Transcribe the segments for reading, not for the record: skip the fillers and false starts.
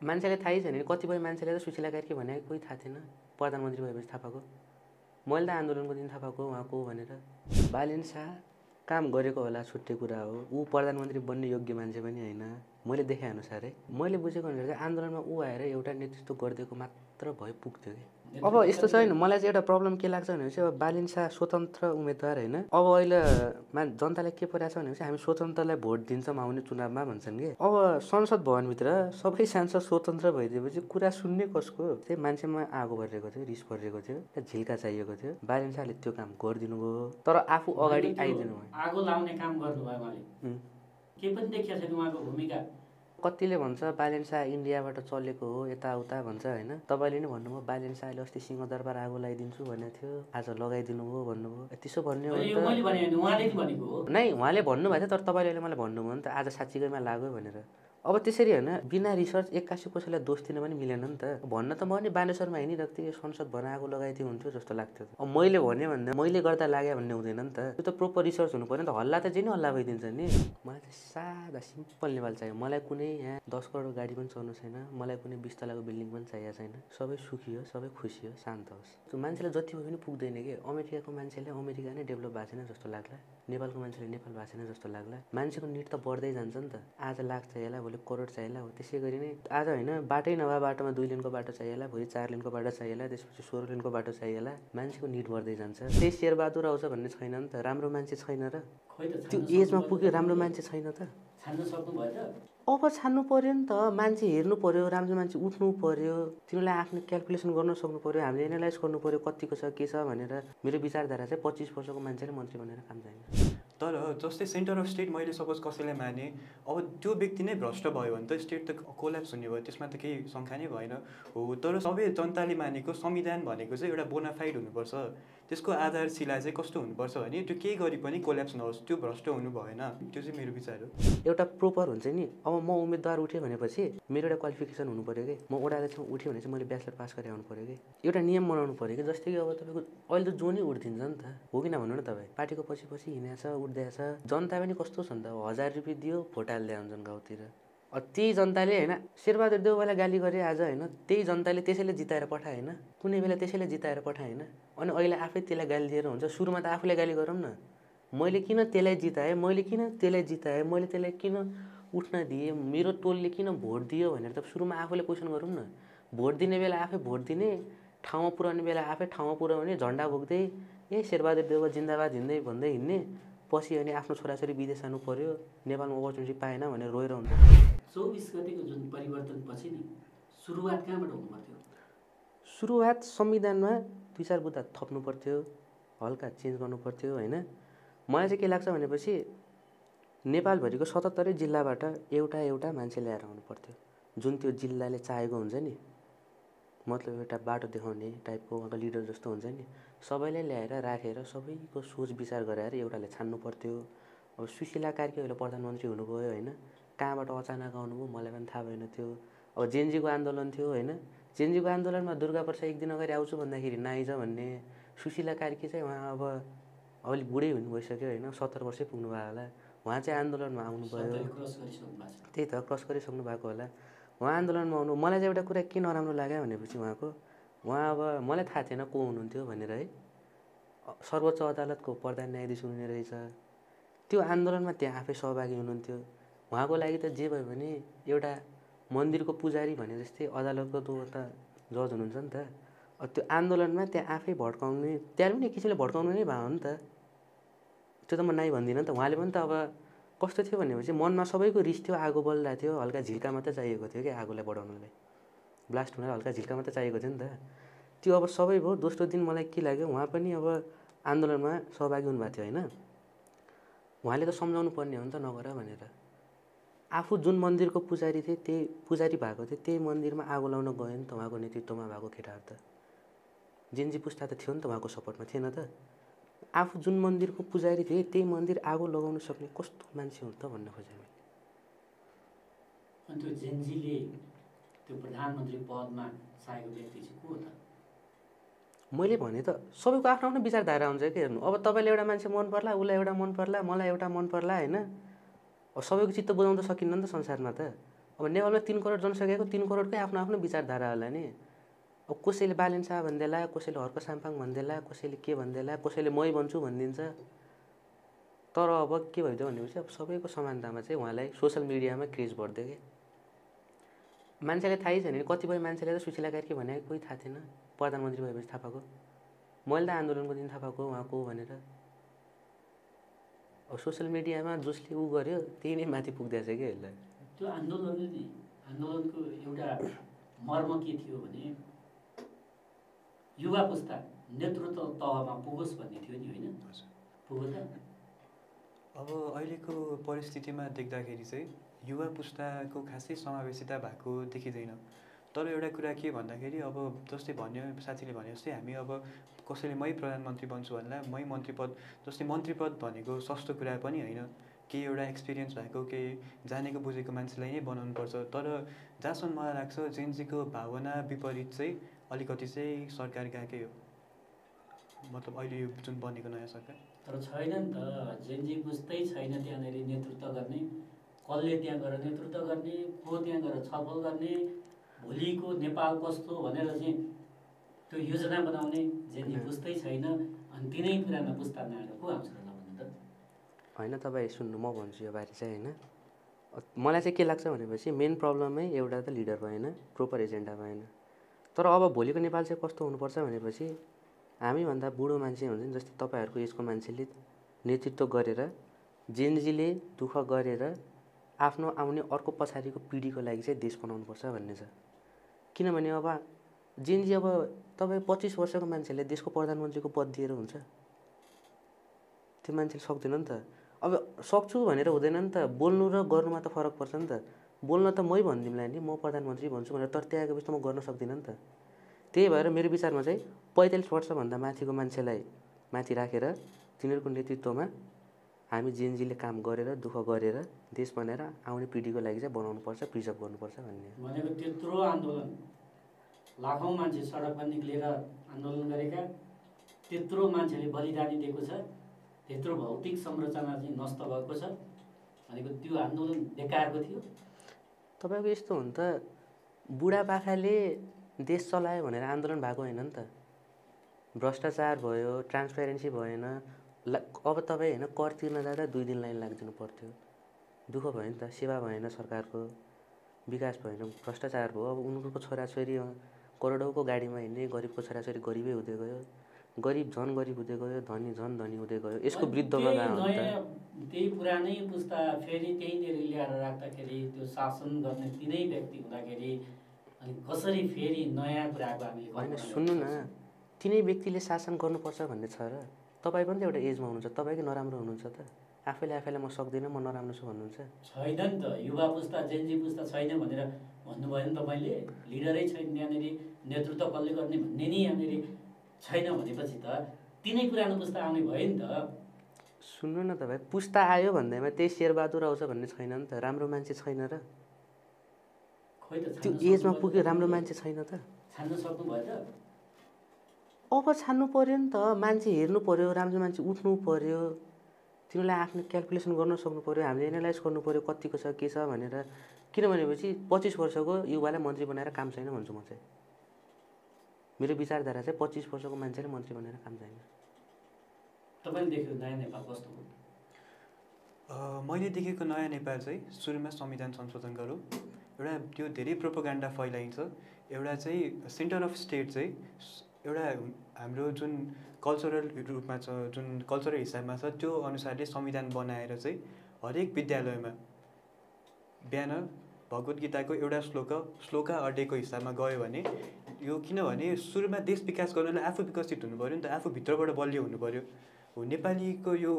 मान्छेले थाहै छैन नि कतिपय मान्छेले त सुशीला कार्की भनेको कोही थाहा थिएन प्रधानमन्त्री भएपछि थाहा पाएको मैले त आन्दोलनको दिन थाहा पाएको उहाँको भनेर बालेन शाह काम गरेको होला छुट्टै कुरा हो ऊ प्रधानमन्त्री बन्ने योग्य मान्छे पनि होइन मैले देखे अनुसारै मैले बुझेको अनुसार चाहिँ आन्दोलनमा ऊ आएर एउटा नेतृत्व गरिदिएको मात्र भए पुग्थ्यो कि अब यस्तो छ होइन मलाई चाहिँ एउटा प्रब्लम के लाग्छ भनेपछि अब बालेन शाह स्वतन्त्र उम्मेदवार होइन अब अहिले जनतालाई के परिरहेको छ भनेपछि हामी स्वतन्त्रलाई भोट दिन्छौँ आउने चुनावमा भन्छन् कि अब संसद भवनभित्र सबै सांसद स्वतन्त्र भइदिएपछि कुरा सुन्ने कसको त्यही मान्छेमा आगो भरिरहेको थियो रिस भरिरहेको थियो झिल्का चाहिएको थियो बालेन शाहले त्यो काम गरिदिनु भयो तर आफू अगाडि आइदिनु भयो आगो लाउने काम गर्नुभयो उहाँले के पनि देखिएको छैन उहाँको भूमिका कतिले भन्छ बालेन शाह इन्डियाबाट चलेको हो यताउता भन्छ होइन तपाईँले नै भन्नुभयो बालेन शाहले अस्ति सिंहदरबार आगो लगाइदिन्छु भनेको थियो आज लगाइदिनु भयो भन्नुभयो त्यसो भन्ने हो नै उहाँले भन्नुभएको थियो तर तपाईँले अहिले मलाई भन्नुभयो नि त आज साँच्चीकैमा लाग्यो भनेर अब त्यसरी होइन बिना रिसर्च 81 कसैलाई दोष दिन पनि मिलेन नि त भन्न त म नि बानेश्वरमा हिँडिरहेको थिएँ संसद बनाएको लगाइदियो हुन्थ्यो जस्तो लाग्थ्यो अब मैले भने भन्दा मैले गर्दा लाग्यो भन्ने हुँदैन नि त त्यो त प्रोपर रिसर्च हुनु पर्यो नि त हल्ला त जे नि हल्ला भइदिन्छ नि मलाई चाहिँ सादा सिम्पल नेपाल चाहियो मलाई कुनै यहाँ 10 करोड गाडी पनि चल्नु छैन मलाई कुनै 20 तलाको बिल्डिङ पनि चाहिएको छैन सबै सुखी हो सबै खुसी हो शान्त होस् त्यो मान्छेलाई जति भयो पनि पुग्दैन कि अमेरिकाको मान्छेले अमेरिका नै डेभलप भएको छैन जस्तो लाग्ला नेपालको मान्छेले नेपाल भएको छैन जस्तो लाग्ला मान्छेको निड त बढ्दै जान्छ नि त आज लाख चाहिएला भोलि करोड चाहिएला हो त्यसै गरी नै आज होइन बाटै नभए बाटोमा 2 लेनको बाटो चाहिएला भोलि 4 लेनको बाटो चाहिएला त्यसपछि 16 लेनको बाटो चाहिएला मान्छेको निड बढ्दै जान्छ त्यही शेरबहादुर आउँछ भन्ने छैन नि त राम्रो मान्छे छैन र त्यो एजमा पुग्यो राम्रो मान्छे छैन त छान्न सक्नुभयो त अब छान्नु पर्यो नि त मान्छे हेर्नु पर्यो राम्रो मान्छे उठ्नु पर्यो तिमीलाई आफ्नो क्यालकुलेसन गर्न सक्नु पर्यो हामीले एनालाइज गर्नु पर्यो कतिको छ के छ भनेर मेरो विचारधारा चाहिँ 25 वर्षको मान्छेले मन्त्री बनेर काम छैन तर जस्तै सेन्टर अफ स्टेट मैले सपोज कसैलाई माने अब त्यो व्यक्ति नै भ्रष्ट भयो भने त स्टेट त कोल्याप्स हुने भयो त्यसमा त केही शङ्का नै भएन हो तर सबै जनताले मानेको संविधान भनेको चाहिँ एउटा बोनाफाइड हुनुपर्छ त्यसको आधारशिला चाहिँ कस्तो हुनुपर्छ भने त्यो केही गरी पनि कोल्याप्स नहोस् त्यो भ्रष्ट हुनु भएन त्यो चाहिँ मेरो विचार हो एउटा प्रोपर हुन्छ नि अब म उम्मेदवार उठेँ भनेपछि मेरो एउटा क्वालिफिकेसन हुनु पर्यो कि म ओडाध्यक्षमा उठेँ भने चाहिँ मैले ब्याचलर पास गरेर आउनु पर्यो कि एउटा नियम बनाउनु पर्यो कि जस्तै कि अब तपाईँको अहिले त जो नै उठिदिन्छ नि त हो किन भन्नु न तपाईँ पार्टीको पछि पछि हिँडेछ उठ्दैछ जनता पनि कस्तो छ नि त 1000 रुपियाँ दियो भोट हाल्दै हुन्छन् गाउँतिर त्यही जनताले होइन शेरबहादुर देउवालाई गाली गरे आज होइन त्यही जनताले त्यसैले जिताएर पठाए होइन कुनै बेला त्यसैले जिताएर पठाए होइन अनि अहिले आफै त्यसलाई गाली दिएर हुन्छ सुरुमा त आफूले गाली गरौँ न मैले किन त्यसलाई जिताएँ मैले किन त्यसलाई जिताएँ मैले त्यसलाई किन उठ्न दिएँ मेरो टोलले किन भोट दियो भनेर त सुरुमा आफूले क्वेसन गरौँ न भोट दिने बेला आफै भोट दिने ठाउँमा पुऱ्याउने बेला आफै ठाउँमा पुऱ्याउने झन्डा बोक्दै शेरबहादुर देउवा जिन्दाबाद हिँड्दै भन्दै हिँड्ने पछि अनि आफ्नो छोराछोरी विदेश जानु पर्यो नेपालमा अपर्च्युनिटी पाएन भनेर रोएर हुन्छ 24 गतेको जुन परिवर्तन पछि नि सुरुवात कहाँबाट हुनु पर्थ्यो सुरुवात संविधानमा 2-4 बुँदा थप्नु पर्थ्यो हल्का चेन्ज गर्नु पर्थ्यो होइन मलाई चाहिँ के लाग्छ भनेपछि नेपालभरिको 77 जिल्लाबाट एउटा मान्छे ल्याएर आउनु पर्थ्यो जुन त्यो जिल्लाले चाहेको हुन्छ नि मतलब एउटा बाटो देखाउने टाइपको उहाँको लिडर जस्तो हुन्छ नि सबैले ल्याएर राखेर सबैको सोच विचार गरेर एउटाले छान्नु पर्थ्यो अब सुशीला कार्की अहिले प्रधानमन्त्री हुनुभयो होइन कहाँबाट अचानक आउनुभयो मलाई पनि थाहा भएन थियो अब जेनजीको आन्दोलन थियो होइन जेनजीको आन्दोलनमा दुर्गा प्रसाद एक दिन अगाडि आउँछु भन्दाखेरि नआइज भन्ने सुशीला कार्की चाहिँ उहाँ अब अलिक बुढै हुनु भइसक्यो होइन 70 वर्षै पुग्नु भयो होला उहाँ चाहिँ आन्दोलनमा आउनुभयो त्यही त क्रस गरिसक्नु भएको होला उहाँ आन्दोलनमा आउनु मलाई चाहिँ एउटा कुरा के नराम्रो लाग्यो भनेपछि उहाँ अब मलाई थाहा थिएन को हुनुहुन्थ्यो भनेर है सर्वोच्च अदालतको प्रधान न्यायाधीश हुनुहुने रहेछ त्यो आन्दोलनमा त्यहाँ आफै सहभागी हुनुहुन्थ्यो उहाँको लागि त जे भयो भने एउटा मन्दिरको पुजारी भने जस्तै अदालतको त जज हुनुहुन्छ नि त त्यो आन्दोलनमा त्यहाँ आफै भड्काउने त्यहाँ पनि किसिमले भड्काउनु नै भयो नि त त्यो त म नाइ भन्दिनँ नि त उहाँले पनि त अब कस्तो थियो भनेपछि मनमा सबैको रिस थियो आगो बलिरहेको थियो हल्का झिल्का मात्रै चाहिएको थियो कि आगोलाई बढाउनलाई ब्लास्ट हुन हल्का झिल्का मात्रै चाहिएको थियो नि त त्यो अब सबै भयो दोस्रो दिन मलाई के लाग्यो उहाँ पनि अब आन्दोलनमा सहभागी हुनुभएको थियो होइन उहाँले त सम्झाउनु पर्ने हो नि त नगर भनेर आफू जुन मन्दिरको पुजारी थिए त्यही पुजारी भएको थियो त्यही मन्दिरमा आगो लाउन गयो नि त उहाँको नेतृत्वमा भएको केटाहरू त जेनजी पुस्ता त थियो नि त उहाँको सपोर्टमा थिएन त आफू जुन मन्दिरको पुजारी थिए त्यही मन्दिर आगो लगाउन सक्ने कस्तो मान्छे हो त भन्न खोजेँ मैले अनि त्यो जेनजीले त्यो प्रधानमन्त्री पदमा चाहेको व्यक्ति चाहिँ को हो त मैले भने त सबैको आफ्नो आफ्नो विचारधारा हुन्छ के हेर्नु अब तपाईँले एउटा मान्छे मन पर्ला उसलाई एउटा मन पर्ला मलाई एउटा मन पर्ला होइन अब सबैको चित्त बुझाउन त सकिन्न नि त संसारमा त अब नेपालमा 3 करोड जनसङ्ख्याको 3 करोडकै आफ्नो आफ्नो विचारधारा होला नि। अब कसैले बालेन्सा भन्देला, कसैले हर्क साम्पाङ भन्देला, कसैले के भन्देला, कसैले मै भन्छु भनिदिन्छ। तर अब के भइदियो भनेपछि अब सबैको समानतामा चाहिँ उहाँलाई सोसल मिडियामा क्रेज बढ्दै के मान्छेलाई थाहै छैन। कतिपय मान्छेले त सुशीला कार्की भनेको कोही थाहा थिएन, प्रधानमन्त्री भएपछि थाहा पाएको। मैले त आन्दोलनको दिन थाहा पाएको उहाँको भनेर। अब सोसल मिडियामा जसले ऊ गर्यो त्यही नै माथि पुग्दैछ कि यसलाई। त्यो आन्दोलनले नि आन्दोलनको एउटा मर्म के थियो भने युवा पुस्ता नेतृत्व तहमा पुगोस् भन्ने थियो नि, होइन? पुग्यो त? अब अहिलेको परिस्थितिमा देख्दाखेरि चाहिँ युवा पुस्ताको खासै समावेशिता भएको देखिँदैन। तर एउटा कुरा के भन्दाखेरि अब जस्तै भन्यो साथीले भने जस्तै हामी अब कसैले मै प्रधानमन्त्री बन्छु भन्दा मै मन्त्री पद, जस्तै मन्त्री पद भनेको सस्तो कुरा पनि होइन। केही एउटा एक्सपिरियन्स भएको केही जानेको बुझेको मान्छेलाई नै बनाउनुपर्छ। तर जहाँसम्म मलाई लाग्छ जेनजीको भावना विपरीत चाहिँ अलिकति चाहिँ सरकार गएकै हो, मतलब अहिले यो जुन बनेको नयाँ सरकार। तर छैन नि त, जेनजी बुझ्दै छैन त्यहाँनिर नेतृत्व गर्ने, कसले त्यहाँ गएर नेतृत्व गर्ने, को त्यहाँ गएर छलफल गर्ने, भोलिको नेपाल कस्तो भनेर चाहिँ त्यो योजना बनाउने जेनजी बुझ्दै छैन। अनि तिनै कुरामा पुस्ता नआएर को आउँछ र भन्नु त? होइन तपाईँ सुन्नु, म भन्छु यो बारे चाहिँ होइन। मलाई चाहिँ के लाग्छ भनेपछि मेन प्रब्लमै एउटा त लिडर भएन, प्रोपर एजेन्डा भएन। तर अब भोलिको नेपाल चाहिँ कस्तो हुनुपर्छ भनेपछि हामीभन्दा बुढो मान्छे हुन्छ नि, जस्तै तपाईँहरूको एजको मान्छेले नेतृत्व गरेर जेनजीले दुःख गरेर आफ्नो आउने अर्को पछाडिको पिँढीको लागि चाहिँ देश बनाउनुपर्छ भन्ने छ। किनभने अब जेनजी अब तपाईँ 25 वर्षको मान्छेले देशको प्रधानमन्त्रीको पद दिएर हुन्छ? त्यो मान्छेले सक्दैन नि त। अब सक्छु भनेर हुँदैन नि त, बोल्नु र गर्नुमा त फरक पर्छ नि त। बोल्न त मै भनिदिउँला नि म प्रधानमन्त्री भन्छु भनेर, तर त्यहाँ आएपछि त म गर्न सक्दिनँ नि त। त्यही भएर मेरो विचारमा चाहिँ 45 वर्षभन्दा माथिको मान्छेलाई माथि राखेर तिनीहरूको नेतृत्वमा हामी जेनजीले काम गरेर दुःख गरेर देश बनाएर आउने पिँढीको लागि चाहिँ बनाउनुपर्छ, प्रिजर्भ गर्नुपर्छ भन्ने। भनेको त्यत्रो आन्दोलन, लाखौँ मान्छे सडकमा निक्लेर आन्दोलन गरेका, त्यत्रो मान्छेले बलिदानी दिएको छ, त्यत्रो भौतिक संरचना चाहिँ नष्ट भएको छ भनेको त्यो आन्दोलन बेकारको थियो। तपाईँको यस्तो हो नि त, बुढापाकाले देश चलायो भनेर आन्दोलन भएको होइन नि त। भ्रष्टाचार भयो, ट्रान्सपेरेन्सी भएन। अब तपाईँ होइन कर तिर्न जाँदा 2 दिन लाइन लाग्दिनु पर्थ्यो, दुःख भयो नि त। सेवा भएन सरकारको, विकास भएन, भ्रष्टाचार भयो। अब उनीहरूको छोराछोरी करोडौँको गाडीमा हिँड्ने, गरिबको छोराछोरी गरिबै हुँदै गयो, गरिब झन् गरिब हुँदै गयो, धनी झन् धनी हुँदै गयो। यसको वृद्धमा त्यही पुरानै पुस्ता फेरि त्यहीँनिर ल्याएर राख्दाखेरि त्यो शासन गर्ने तिनै व्यक्ति हुँदाखेरि अनि कसरी फेरि नयाँ कुराको हामीले होइन सुन्नु न, तिनै व्यक्तिले शासन गर्नुपर्छ भन्ने छ र? तपाईँ पनि त एउटा एजमा हुनुहुन्छ, तपाईँ कि नराम्रो हुनुहुन्छ त? आफैलाई म सक्दिनँ, म नराम्रो छु भन्नुहुन्छ? छैन नि त, युवा पुस्ता जेनजी पुस्ता छैन भनेर भन्नुभयो नि तपाईँले। लिडरै छैन यहाँनिर, नेतृत्व कसले गर्ने भन्ने नि यहाँनिर छैन भनेपछि त तिनै पुरानो पुस्ता आउने भयो नि त। सुन्नु न तपाईँ, पुस्ता आयो भन्दैमा त्यही शेरबहादुर आउँछ भन्ने छैन नि त। राम्रो मान्छे छैन र? खोइ त त्यो एजमा पुग्यो राम्रो मान्छे छैन त? छान्न सक्नुभयो त? अब छान्नु पर्यो नि त, मान्छे हेर्नु पर्यो, राम्रो मान्छे उठ्नु पर्यो, तिनीहरूलाई आफ्नो क्यालकुलेसन गर्न सक्नु पर्यो, हामीले एनालाइज गर्नु पर्यो कतिको छ के छ भनेर। किनभनेपछि 25 वर्षको युवालाई मन्त्री बनाएर काम छैन भन्छु म चाहिँ। मेरो विचारधारा चाहिँ 25 वर्षको मान्छेले मन्त्री बनाएर काम छैन। तपाईँले देखेको नयाँ नेपाल कस्तो हो? मैले देखेको नयाँ नेपाल चाहिँ सुरुमा संविधान संशोधन गरौँ, एउटा त्यो धेरै प्रोपोगेन्डा फैलाइन्छ। एउटा चाहिँ सेन्टर अफ स्टेट चाहिँ एउटा हाम्रो जुन कल्चरल रूपमा छ, जुन कल्चरल हिसाबमा छ, त्यो अनुसारले संविधान बनाएर चाहिँ हरेक विद्यालयमा बिहान भगवत गीताको एउटा श्लोका अड्डेको हिसाबमा गयो भने यो, किनभने सुरुमा देश विकास गर्नलाई आफू विकसित हुनु पऱ्यो नि त, आफू भित्रबाट बलियो हुनु पऱ्यो। हो नेपालीको यो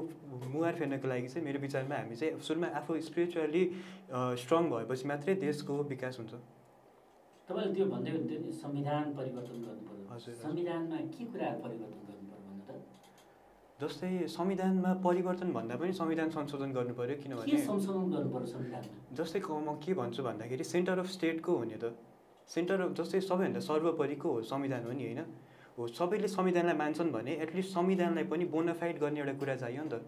मुहार फेर्नको लागि चाहिँ मेरो विचारमा हामी चाहिँ सुरुमा आफू स्पिरिचुअली स्ट्रङ भएपछि मात्रै देशको विकास हुन्छ। तपाईँले त्यो भन्दै हुन्थ्यो नि संविधान परिवर्तन गर्नु पर्यो। हजुर, संविधानमा के कुराहरू परिवर्तन गर्नु पर्यो भन्नु त? जस्तै संविधानमा परिवर्तन भन्दा पनि संविधान संशोधन गर्नु पर्यो। किनभने के संशोधन गर्नु पर्यो संविधानमा? जस्तै म के भन्छु भन्दाखेरि सेन्टर अफ स्टेटको हो नि त, सेन्टर अफ जस्तै सबैभन्दा सर्वोपरिको हो संविधान हो नि, होइन हो? सबैले संविधानलाई मान्छन् भने एटलिस्ट संविधानलाई पनि बोनाफाइड गर्ने एउटा कुरा चाहियो नि त।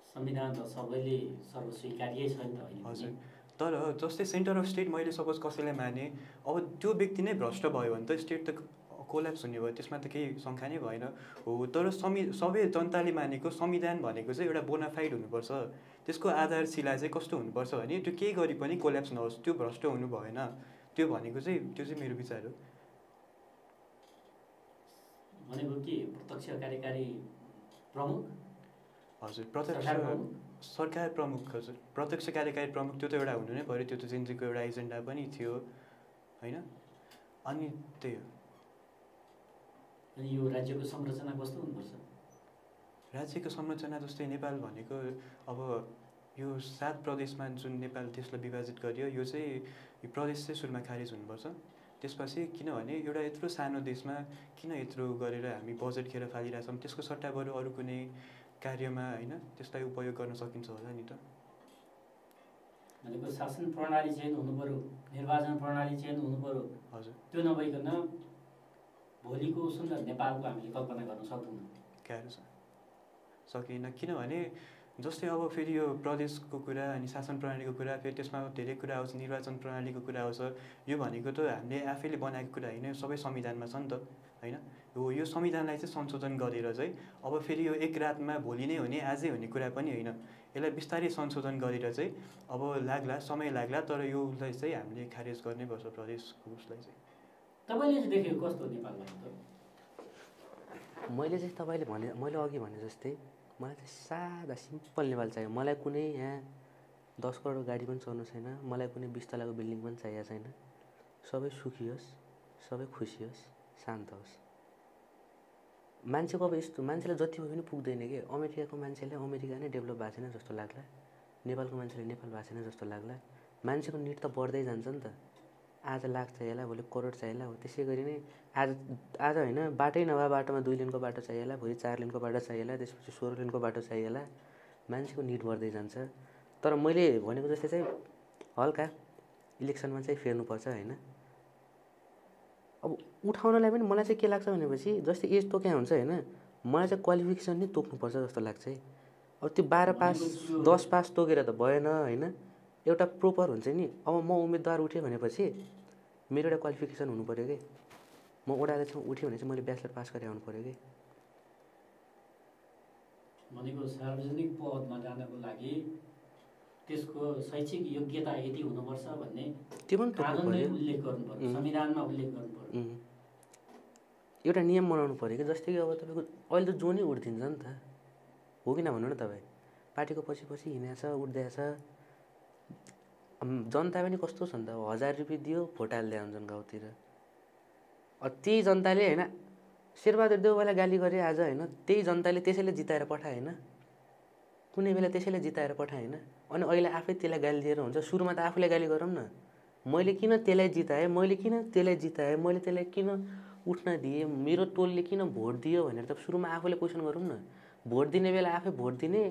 संविधान त सबैले सर्वस्वीकार्यै छ नि त। हजुर, तर जस्तै सेन्टर अफ स्टेट मैले सपोज कसैलाई माने, अब त्यो व्यक्ति नै भ्रष्ट भयो भने त स्टेट त कोल्याप्स हुने भयो, त्यसमा त केही शङ्का नै भएन। हो, तर सबै जनताले मानेको संविधान भनेको चाहिँ एउटा बोनाफाइड हुनुपर्छ। त्यसको आधारशिला चाहिँ कस्तो हुनुपर्छ भने त्यो केही गरी पनि कोल्याप्स नहोस्, त्यो भ्रष्ट हुनु भएन। त्यो भनेको चाहिँ त्यो चाहिँ मेरो विचार हो। भनेको के प्रत्यक्ष कार्यकारी प्रमुख? हजुर, प्रत्यक्ष सरकार प्रमुख। हजुर, प्रत्यक्ष कार्यकारी प्रमुख त्यो त एउटा हुनु नै पऱ्यो, त्यो त जेनजीको एउटा एजेन्डा पनि थियो होइन। अनि त्यही हो। अनि यो राज्यको संरचना कस्तो हुनुपर्छ? राज्यको संरचना जस्तै नेपाल भनेको अब यो 7 प्रदेशमा जुन नेपाल देशलाई विभाजित गरियो, यो चाहिँ यो प्रदेश चाहिँ सुरुमा खारेज हुनुपर्छ। त्यसपछि किनभने एउटा यत्रो सानो देशमा किन यत्रो गरेर हामी बजेट खेर फालिरहेछौँ, त्यसको सट्टा बरु अरू कुनै कार्यमा होइन त्यसलाई उपयोग गर्न सकिन्छ होला नि त। भनेको शासन प्रणाली चेन्ज हुनु पर्यो, निर्वाचन प्रणाली चेन्ज हुनु पर्यो। हजुर, त्यो नभइकन भोलिको सुन्दर नेपालको हामीले कल्पना गर्न सक्दैनौँ। गाह्रो छ, सकिएन। किनभने जस्तै अब फेरि यो प्रदेशको कुरा अनि शासन प्रणालीको कुरा, फेरि त्यसमा धेरै कुरा आउँछ, निर्वाचन प्रणालीको कुरा आउँछ। यो भनेको त हामीले आफैले बनाएको कुरा होइन, यो सबै संविधानमा छ नि त होइन। हो, यो संविधानलाई चाहिँ संशोधन गरेर चाहिँ अब फेरि यो एक रातमा भोलि नै हुने आजै हुने कुरा पनि होइन। यसलाई बिस्तारै संशोधन गरेर चाहिँ अब लाग्ला, समय लाग्ला, तर यो उसलाई चाहिँ हामीले खारेज गर्नै पर्छ प्रदेशको उसलाई चाहिँ। तपाईँले चाहिँ देखेको कस्तो नेपालमा त? मैले चाहिँ तपाईँले मैले अघि भने जस्तै मलाई चाहिँ सादा सिम्पल नेपाल चाहियो। मलाई कुनै यहाँ 10 करोडको गाडी पनि चढ्नु छैन, मलाई कुनै 20 तलाको बिल्डिङ पनि चाहिएको छैन। सबै सुखी होस्, सबै खुसी होस्, शान्त होस्। मान्छेको अब यस्तो मान्छेलाई जति हो पनि पुग्दैन कि। अमेरिकाको मान्छेले अमेरिका नै डेभलप भएको छैन जस्तो लाग्ला, नेपालको मान्छेले नेपाल भएको छैन जस्तो लाग्ला। मान्छेको निड त बढ्दै जान्छ नि त। आज लाख चाहिएला, भोलि करोड चाहिएला हो। त्यसै गरी नै आज होइन बाटै नभए बाटोमा 2 लेनको बाटो चाहिएला, भोलि 4 लेनको बाटो चाहिएला, त्यसपछि 16 लेनको बाटो चाहिएला। मान्छेको निड बढ्दै जान्छ। तर मैले भनेको जस्तै चाहिँ हल्का इलेक्सनमा चाहिँ फेर्नुपर्छ होइन। अब उठाउनलाई पनि मलाई चाहिँ के लाग्छ भनेपछि जस्तै एज तोक्या हुन्छ होइन, मलाई चाहिँ क्वालिफिकेसन नै तोक्नुपर्छ जस्तो लाग्छ है। अब त्यो 12 पास 10 पास तोकेर त भएन होइन, एउटा प्रोपर हुन्छ नि। अब म उम्मेदवार उठेँ भनेपछि मेरो एउटा क्वालिफिकेसन हुनु पऱ्यो कि। म वडा अध्यक्षमा उठेँ भने चाहिँ मैले ब्याचलर पास गरेर आउनु पऱ्यो कि। भनेको सार्वजनिक पदमा जानको लागि त्यसको शैक्षिक योग्यता यति हुनुपर्छ भन्ने त्यो पनि कानुनले उल्लेख गर्नु पर्यो, संविधानमा उल्लेख गर्नु पर्यो। एउटा नियम बनाउनु पऱ्यो कि। जस्तै कि अब तपाईँको अहिले त जो नै उठिदिन्छ नि त, हो कि नभन्नु न तपाईँ। पार्टीको पछि पछि हिँडेछ, उठ्दैछ। जनता पनि कस्तो छ नि त, 1000 रुपियाँ दियो भोट हाल्दै आउँछन् गाउँतिर। त्यही जनताले होइन शेरबहादुर देउवालाई गाली गरे आज होइन, त्यही जनताले त्यसैले जिताएर पठाए होइन, कुनै बेला त्यसैले जिताएर पठाए होइन। अनि अहिले आफै त्यसलाई गाली दिएर हुन्छ? सुरुमा त आफूलाई गाली गरौँ न। मैले किन त्यसलाई जिताएँ, मैले किन त्यसलाई जिताएँ, मैले त्यसलाई किन उठ्न दिएँ, मेरो टोलले किन भोट दियो भनेर त सुरुमा आफूले क्वेसन गरौँ न। भोट दिने बेला आफै भोट दिने,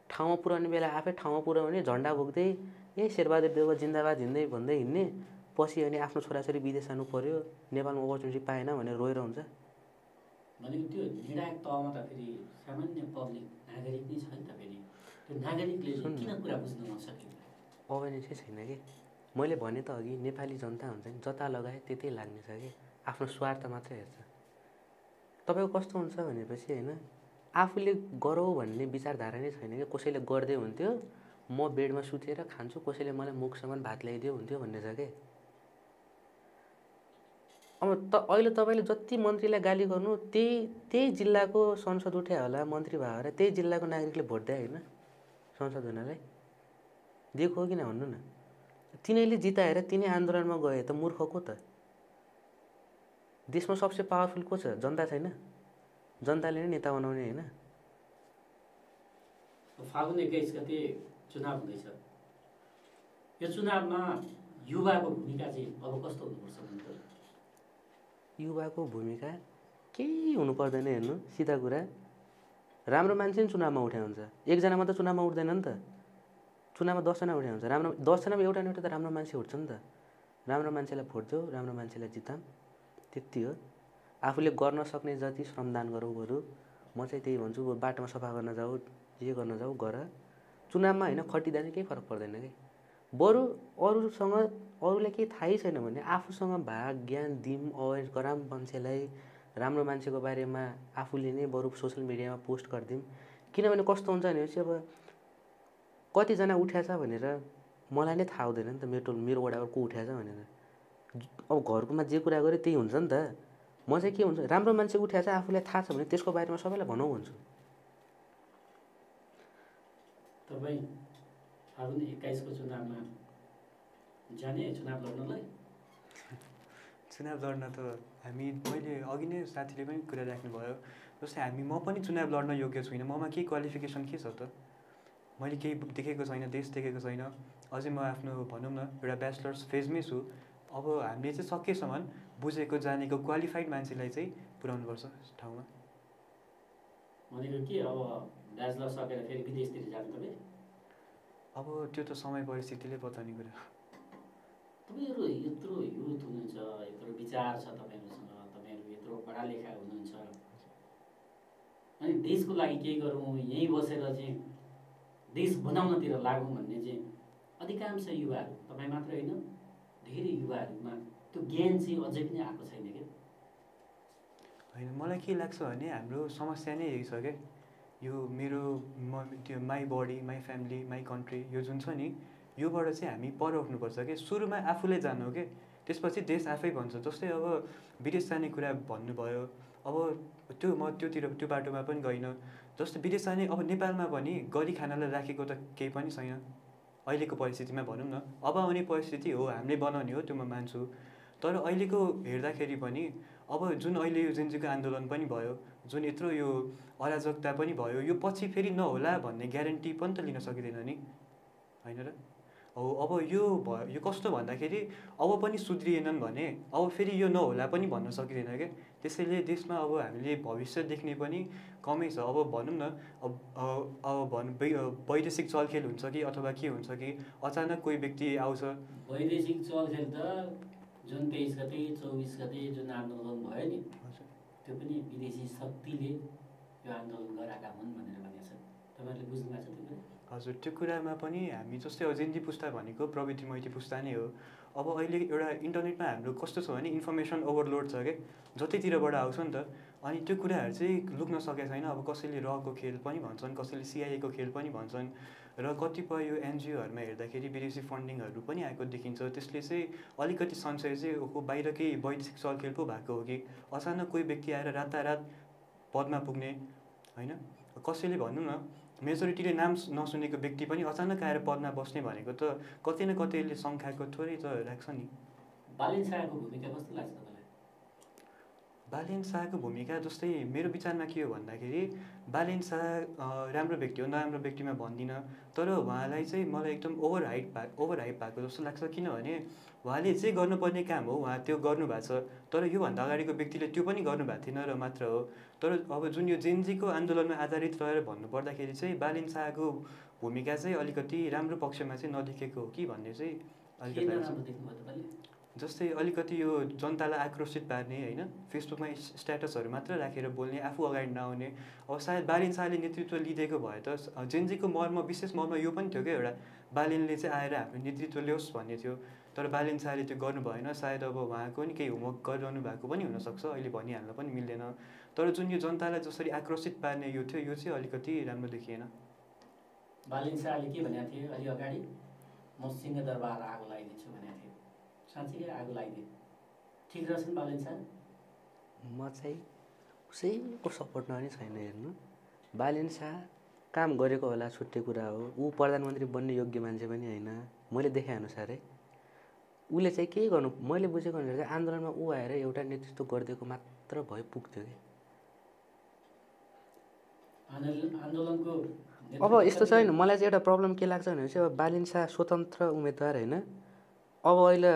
ठाउँमा पुर्याउने बेला आफै ठाउँमा पुर्याउने, झन्डा बोक्दै ए शेरबहादुर देउवा जिन्दाबाद हिँड्दै भन्दै हिँड्ने। पछि अनि आफ्नो छोराछोरी विदेश जानु पर्यो, नेपालमा अपर्च्युनिटी पाएन भनेर रोएर हुन्छ। भनेको त्यो निर्णायक तहमा त फेरि सामान्य पब्लिक नागरिक नै छ नि त। फेरि त्यो नागरिकले किन कुरा बुझ्न नसक्यो? अवेरनेसै छैन कि। मैले भने त अघि नेपाली जनता हुन्छ नि, जता लगाए त्यतै लाग्ने छ कि। आफ्नो स्वार्थ मात्रै हेर्छ। तपाईँको कस्तो हुन्छ भनेपछि होइन, आफूले गरौँ भन्ने विचारधारा नै छैन कि। कसैले गर्दै हुन्थ्यो, म बेडमा सुतेर खान्छु, कसैले मलाई मुखसम्म भात ल्याइदियो हुन्थ्यो भन्ने छ कि। अब अहिले तपाईँले जति मन्त्रीलाई गाली गर्नु, त्यही जिल्लाको संसद उठ्या होला, मन्त्री भयो होला, त्यही जिल्लाको नागरिकले भोट दिए होइन संसद हुनलाई। दिएको हो किन भन्नु न। तिनीहरूले जिताएर तिनी आन्दोलनमा गए त मूर्ख को त? देशमा सबसे पावरफुल को छ? जनता छैन? जनताले नै नेता बनाउने होइन। फागुन 21 गते चुनाव हुँदैछ। यो चुनावमा युवाको भूमिका चाहिँ अब कस्तो हुनुपर्छ भन्नु? युवाको भूमिका केही हुनु पर्दैन। हेर्नु सिधा कुरा, राम्रो मान्छे नि चुनावमा उठ्या हुन्छ। एकजना मात्र चुनावमा उठ्दैन नि त। चुनावमा 10 जना उठ्या हुन्छ। राम्रो 10 जनामा एउटा न एउटा त राम्रो मान्छे उठ्छ नि त। राम्रो मान्छेलाई भोट देऊ, राम्रो मान्छेलाई जिताम, त्यति हो। आफूले गर्न सक्ने जति श्रमदान गरौँ बरु। म चाहिँ त्यही भन्छु, बाटोमा सफा गर्न जाऊ, जे गर्न जाऊ गर। चुनावमा होइन खटिँदा चाहिँ केही फरक पर्दैन कि। बरु अरूलाई केही थाहै छैन भने आफूसँग भाग ज्ञान दिउँ, अवेर गराम मान्छेलाई, राम्रो मान्छेको बारेमा आफूले नै बरु सोसियल मिडियामा पोस्ट गरिदिउँ। किनभने कस्तो हुन्छ भनेपछि अब कतिजना उठ्याछ भनेर मलाई नै थाहा हुँदैन नि त, मेरो वडाबाट को उठ्याछ भनेर। अब घरकोमा जे कुरा गऱ्यो त्यही हुन्छ नि त। म चाहिँ के हुन्छ, राम्रो मान्छे उठ्याछ आफूलाई थाहा छ भने त्यसको बारेमा सबैलाई भनौँ भन्छु। तपाईँ फागुन 21 को चुनावमा जाने चुनाव लड्नलाई? चुनाव लड्न त मैले अघि नै साथीले पनि कुरा राख्नुभयो, जस्तै म पनि चुनाव लड्न योग्य छुइनँ। ममा केही क्वालिफिकेसन के छ त? मैले केही देखेको छैन, देश देखेको छैन। अझै म आफ्नो भनौँ न एउटा ब्याचलर्स फेजमै छु। अब हामीले चाहिँ सकेसम्म बुझेको जानेको क्वालिफाइड मान्छेलाई चाहिँ पुर्याउनुपर्छ ठाउँमा। भनेको के अब ब्याचलर सकेर फेरि विदेशतिर जानु तपाईँ? अब त्यो त समय परिस्थितिले बताउने कुरा। तपाईँहरू यत्रो युथ हुनुहुन्छ, यत्रो विचार छ तपाईँहरूसँग, तपाईँहरू यत्रो पढालेखा हुनुहुन्छ, अनि देशको लागि केही गरौँ, यहीँ बसेर चाहिँ देश बनाउनतिर लागौँ भन्ने चाहिँ अधिकांश युवाहरू, तपाईँ मात्र होइन, धेरै युवाहरूमा त्यो ज्ञान चाहिँ अझै पनि आएको छैन क्या। होइन, मलाई के लाग्छ भने हाम्रो समस्या नै यही छ क्या। यो त्यो my body, my family, my country, यो जुन छ नि, योबाट चाहिँ हामी पर उठ्नुपर्छ क्या। सुरुमा आफूले जानु क्या, त्यसपछि देश आफै भन्छ। जस्तै अब विदेश जाने कुरा भन्नुभयो, अब म त्यो बाटोमा पनि गइनँ। जस्तै विदेश जाने, अब नेपालमा पनि गरी खानालाई राखेको त केही पनि छैन अहिलेको परिस्थितिमा भनौँ न। अब आउने परिस्थिति हो हामीले बनाउने हो, त्यो म मान्छु। तर अहिलेको हेर्दाखेरि पनि अब जुन अहिले यो जेनजीको आन्दोलन पनि भयो, जुन यत्रो यो अराजकता पनि भयो, यो पछि फेरि नहोला भन्ने ग्यारेन्टी पनि त लिन सकिँदैन नि, होइन र? अब यो कस्तो भन्दाखेरि अब पनि सुध्रिएनन् भने अब फेरि यो नहोला पनि भन्न सकिँदैन क्या। त्यसैले देशमा अब हामीले भविष्य देख्ने पनि कमै छ। अब भनौँ न, वैदेशिक चलखेल हुन्छ कि अथवा के हुन्छ कि अचानक कोही व्यक्ति आउँछ। वैदेशिक चलखेल त जुन 23 गते 24 गते जुन आन्दोलन भयो नि, त्यो पनि विदेशी शक्तिले यो आन्दोलन गराएका हुन् भनेर भनेको छ। तपाईँहरूले बुझ्नु भएको छ त्यो कुरा? हजुर, त्यो कुरामा पनि हामी जस्तै जेनजी पुस्ता भनेको प्रविधि मैत्री पुस्ता नै हो। अब अहिले एउटा इन्टरनेटमा हाम्रो कस्तो छ भने इन्फर्मेसन ओभरलोड छ क्या, जतितिरबाट आउँछ नि त। अनि त्यो कुराहरू चाहिँ लुक्न सकेको छैन। अब कसैले रको खेल पनि भन्छन्, कसैले सिआइएको खेल पनि भन्छन्, र कतिपय यो एनजिओहरूमा हेर्दाखेरि विदेशी फन्डिङहरू पनि आएको देखिन्छ। त्यसले चाहिँ अलिकति संशय चाहिँ बाहिरकै वैदेशिक चलखेल पो भएको हो कि अचानक कोही व्यक्ति आएर रातारात पदमा पुग्ने, होइन? कसैले भनौँ न, मेजोरिटीले नाम नसुनेको व्यक्ति पनि अचानक आएर पदमा बस्ने भनेको त कतै न कतैले शङ्काको थोरै त राख्छ नि। बालेन शाहको भूमिका कस्तो लाग्छ तपाईँलाई? बालेन शाहको भूमिका जस्तै मेरो विचारमा के हो भन्दाखेरि, बालेन शाह राम्रो व्यक्ति हो, नराम्रो व्यक्तिमा भन्दिनँ। तर उहाँलाई चाहिँ मलाई एकदम ओभर हाइप भएको जस्तो लाग्छ। किनभने उहाँले जे गर्नुपर्ने काम हो उहाँ त्यो गर्नुभएको छ। तर योभन्दा अगाडिको व्यक्तिले त्यो पनि गर्नुभएको थिएन र मात्र हो। तर अब जुन यो जेनजीको आन्दोलनमा आधारित रहेर भन्नुपर्दाखेरि चाहिँ बालेन शाहको भूमिका चाहिँ अलिकति राम्रो पक्षमा चाहिँ नदेखेको हो कि भन्ने चाहिँ अलिकति लाग्छ। जस्तै अलिकति यो जनतालाई आक्रोशित पार्ने, होइन, फेसबुकमा स्ट्याटसहरू मात्र राखेर बोल्ने, आफू अगाडि नआउने। अब सायद बालेन शाहले नेतृत्व लिइदिएको भए त जेनजीको विशेष मर्म यो पनि थियो क्या, एउटा बालेनले चाहिँ आएर आफ्नो नेतृत्व ल्याओस् भन्ने थियो। तर बालेन शाहले त्यो गर्नु भएन। सायद अब उहाँको नि केही होमवर्क गरिरहनु भएको पनि हुनसक्छ, अहिले भनिहाल्न पनि मिल्दैन। तर जुन यो जनतालाई जसरी आक्रोशित पार्ने यो थियो, यो चाहिँ अलिकति राम्रो देखिएन। बालेन शाहले के भनेको थियो अलि अगाडि? म सिंहदरबार आगो लगाइदिन्छु भनेको थियो। साँच्चीकै आगो लगाइदिए? ठिक रहेछ नि बालेन शाह? म चाहिँ उसैको सपोर्टमा पनि छैन। हेर्नु, बालेन शाह काम गरेको होला छुट्टै कुरा हो, ऊ प्रधानमन्त्री बन्ने योग्य मान्छे पनि होइन मैले देखेअनुसारै। उसले चाहिँ केही गर्नु, मैले बुझेको अनुसार चाहिँ आन्दोलनमा ऊ आएर एउटा नेतृत्व गरिदिएको मात्र भए पुग्थ्यो कि। आन्दोलनको अब यस्तो छ होइन, मलाई चाहिँ एउटा प्रब्लम के लाग्छ भनेपछि अब बालेन शाह स्वतन्त्र उम्मेदवार होइन। अब अहिले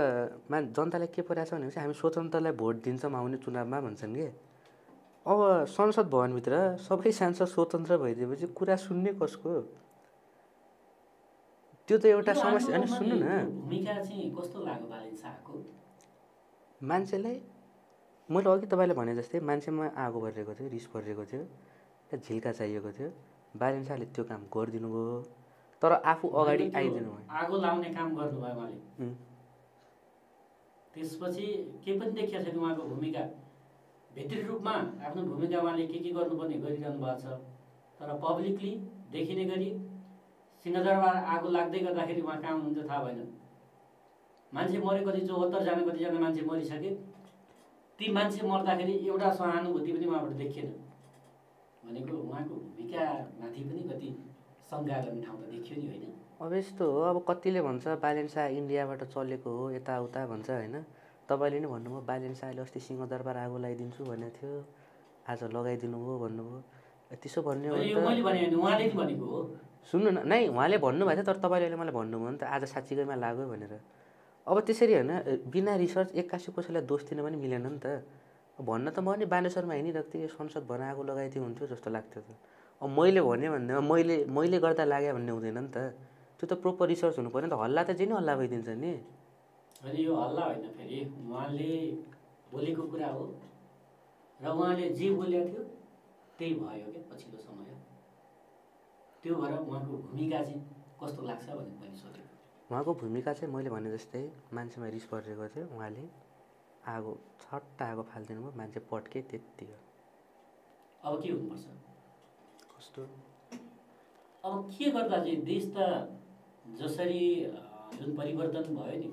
जनतालाई के परिरहेको छ भनेपछि हामी स्वतन्त्रलाई भोट दिन्छौँ आउने चुनावमा भन्छन् कि। अब संसद भवनभित्र सबै सांसद स्वतन्त्र भइदिएपछि कुरा सुन्ने कसको? त्यो त एउटा समस्या। अनि सुन्नु न, भूमिका चाहिँ कस्तो लाग्यो बालेन शाहको? मान्छेलाई मैले अघि तपाईँले भने जस्तै मान्छेमा आगो भरिरहेको थियो, रिस भरिरहेको थियो, झिल्का चाहिएको थियो। बालेन शाहले त्यो काम गरिदिनु भयो। तर आफू अगाडि त्यो आइदिनु भयो। आगो लाउने काम गर्नुभयो उहाँले। उम्, त्यसपछि के पनि देखिएको छैन उहाँको भूमिका। भित्री रूपमा आफ्नो भूमिका उहाँले के गर्नुपर्ने गरिरहनु भएको छ, तर पब्लिकली देखिने गरी सिंहदरबार आगो लाग्दै गर्दाखेरि उहाँ कहाँ हुनुहुन्छ थाहा भएन। मान्छे मरे कति 74 कतिजना मान्छे मरिसके, ती मान्छे मर्दाखेरि एउटा सहानुभूति पनि उहाँबाट देखिएन भनेको उहाँको भूमिकामाथि पनि कति शङ्का गर्ने ठाउँ त देखियो नि, होइन? अब यस्तो हो, अब कतिले भन्छ बालेन शाह इन्डियाबाट चलेको हो यताउता भन्छ होइन। तपाईँले नै भन्नुभयो बालेन शाहले अस्ति सिंहदरबार आगो लगाइदिन्छु भनेको थियो, आज लगाइदिनु भयो भन्नुभयो। त्यसो भन्ने हो मैले भने होइन, उहाँले नि भनेको हो। सुन्नु न, नै उहाँले भन्नुभएको थियो, तर तपाईँले अहिले मलाई भन्नुभयो नि त आज साँच्चीकैमा लाग्यो भनेर। अब त्यसरी होइन, बिना रिसर्च एक्कासी कसैलाई दोष दिन पनि मिलेन नि त। भन्न त म नि बानेश्वरमा हिँडिरहेको थिएँ, संसद भवन आगो लगाइदियो हुन्थ्यो जस्तो लाग्थ्यो त। अब मैले भने भन्दैमा मैले गर्दा लाग्यो भन्ने हुँदैन नि त। त्यो त प्रोपर रिसर्च हुनु पऱ्यो नि त। हल्ला त जे नि हल्ला भइदिन्छ नि। अनि यो हल्ला होइन, फेरि उहाँले बोलेको कुरा हो र उहाँले जे बोलेको थियो त्यही भयो क्या पछिल्लो समय। त्यो भएर उहाँको भूमिका चाहिँ कस्तो लाग्छ भनेर मैले सोधेको। उहाँको भूमिका चाहिँ मैले भने जस्तै मान्छेमा रिस परिरहेको थियो, उहाँले आगो छट्ट आगो फालिदिनु भयो, मान्छे पट्के त्यति हो। अब के हुनुपर्छ? कस्तो अब के गर्दा चाहिँ देश त जसरी जुन परिवर्तन भयो नि,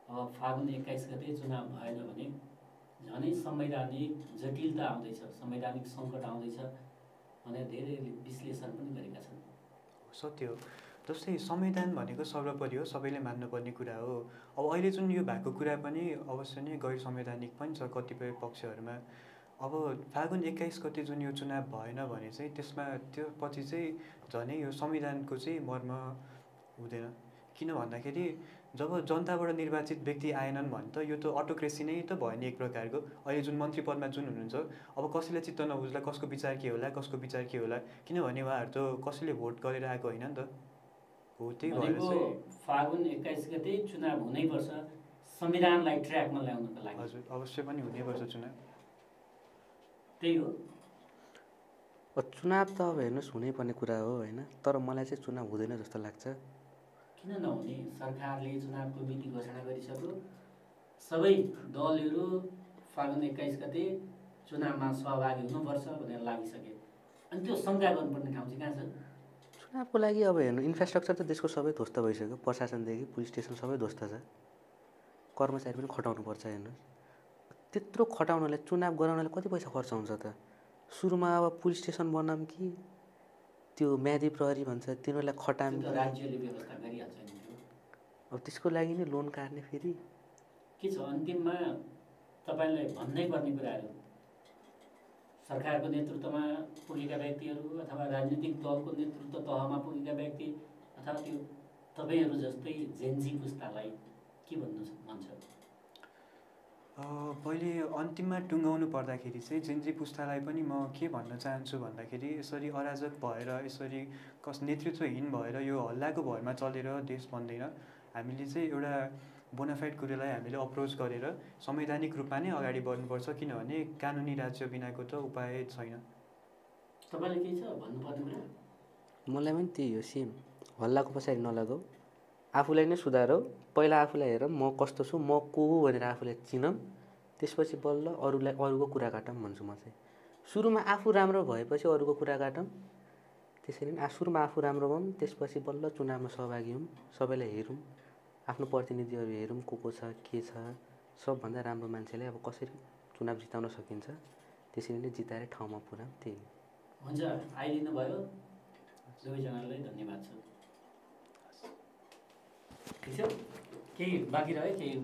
अब फागुन 21 गते चुनाव भएन भने झनै संवैधानिक जटिलता आउँदैछ, संवैधानिक सङ्कट आउँदैछ भनेर धेरै विश्लेषण पनि गरेका छन्। सत्य हो। जस्तै संविधान भनेको सर्वोपरि हो, सबैले मान्नुपर्ने कुरा हो। अब अहिले जुन यो भएको कुरा पनि अवश्य नै गैर संवैधानिक पनि छ कतिपय पक्षहरूमा। अब फागुन 21 गते जुन यो चुनाव भएन भने चाहिँ त्यसमा त्यो पछि चाहिँ झनै यो संविधानको चाहिँ मर्म हुँदैन। किन भन्दाखेरि जब जनताबाट निर्वाचित व्यक्ति आएनन् भने त यो त अटोक्रेसी नै त भयो नि एक प्रकारको। अहिले जुन मन्त्री पदमा जुन हुनुहुन्छ, अब कसैले चित्त नबुझ्ला कसको विचार के होला, कसको विचार के होला, किनभने उहाँहरू त कसैले भोट गरेर आएको होइन नि त। हो त्यही भएर चाहिँ फागुन 21 गते चुनाव हुनैपर्छ संविधानलाई ट्र्याकमा ल्याउनको लागि। हजुर अवश्य पनि हुनैपर्छ चुनाव। त्यही हो। चुनाव त अब हेर्नुहोस् हुनैपर्ने कुरा हो होइन, तर मलाई चाहिँ चुनाव हुँदैन जस्तो लाग्छ। किन नहुने? सरकारले चुनावको मिति घोषणा गरिसक्यो, सबै दलहरू फागुन 21 गते चुनावमा सहभागी हुनुपर्छ भनेर लागिसके। अनि त्यो शङ्का गर्नुपर्ने ठाउँ चाहिँ कहाँ छ? चुनावको लागि अब हेर्नु इन्फ्रास्ट्रक्चर त देशको सबै ध्वस्त भइसक्यो, प्रशासनदेखि पुलिस स्टेसन सबै ध्वस्त छ। कर्मचारी पनि खटाउनु पर्छ। हेर्नुहोस् त्यत्रो खटाउनलाई, चुनाव गराउनलाई कति पैसा खर्च हुन्छ त? सुरुमा अब पुलिस स्टेसन बनाऊँ कि त्यो म्यादी प्रहरी भन्छ तिनीहरूलाई खटाम त्यो त राज्यले व्यवस्था गरिहाल्छ नि। त्यो अब त्यसको लागि नै लोन काट्ने फेरि के छ अन्तिममा तपाईँलाई भन्नै पर्ने कुराहरू सरकारको नेतृत्वमा पुगेका व्यक्तिहरू अथवा राजनीतिक दलको नेतृत्व तहमा पुगेका व्यक्ति अथवा त्यो तपाईँहरू जस्तै जेन्जी पुस्तालाई के भन्नु मन छ? पहिले अन्तिममा टुङ्गाउनु पर्दाखेरि चाहिँ जेन्जी पुस्तालाई पनि म के भन्न चाहन्छु भन्दाखेरि यसरी अराजक भएर यसरी नेतृत्वहीन भएर यो हल्लाको भरमा चलेर देश बन्दैन। हामीले चाहिँ एउटा बोनाफाइड कुरालाई हामीले अप्रोच गरेर संवैधानिक रूपमा नै अगाडि बढ्नुपर्छ, किनभने कानुनी राज्य बिनाको त उपाय छैन। तपाईँलाई के छ भन्नुपर्ने कुरा? मलाई पनि त्यही हो, सेम। हल्लाको पछाडि नलगाऊ, आफूलाई नै सुधारौ। पहिला आफूलाई हेरौँ म कस्तो छु, म को हो भनेर आफूलाई चिनौँ, त्यसपछि बल्ल अरूको कुरा काटौँ भन्छु म चाहिँ। सुरुमा आफू राम्रो भएपछि अरूको कुरा काटौँ, त्यसरी नै सुरुमा आफू राम्रो भयौँ, त्यसपछि बल्ल चुनावमा सहभागी हौँ, सबैलाई हेरौँ, आफ्नो प्रतिनिधिहरू हेरौँ को छ के छ। सबभन्दा राम्रो मान्छेलाई अब कसरी चुनाव जिताउन सकिन्छ त्यसरी नै जिताएर ठाउँमा पुर्याउँ, त्यही हुन्छ। आइदिनु भयो, दुवैजनालाई धन्यवाद छ। ठिक छ, केही बाँकी रह्यो? केही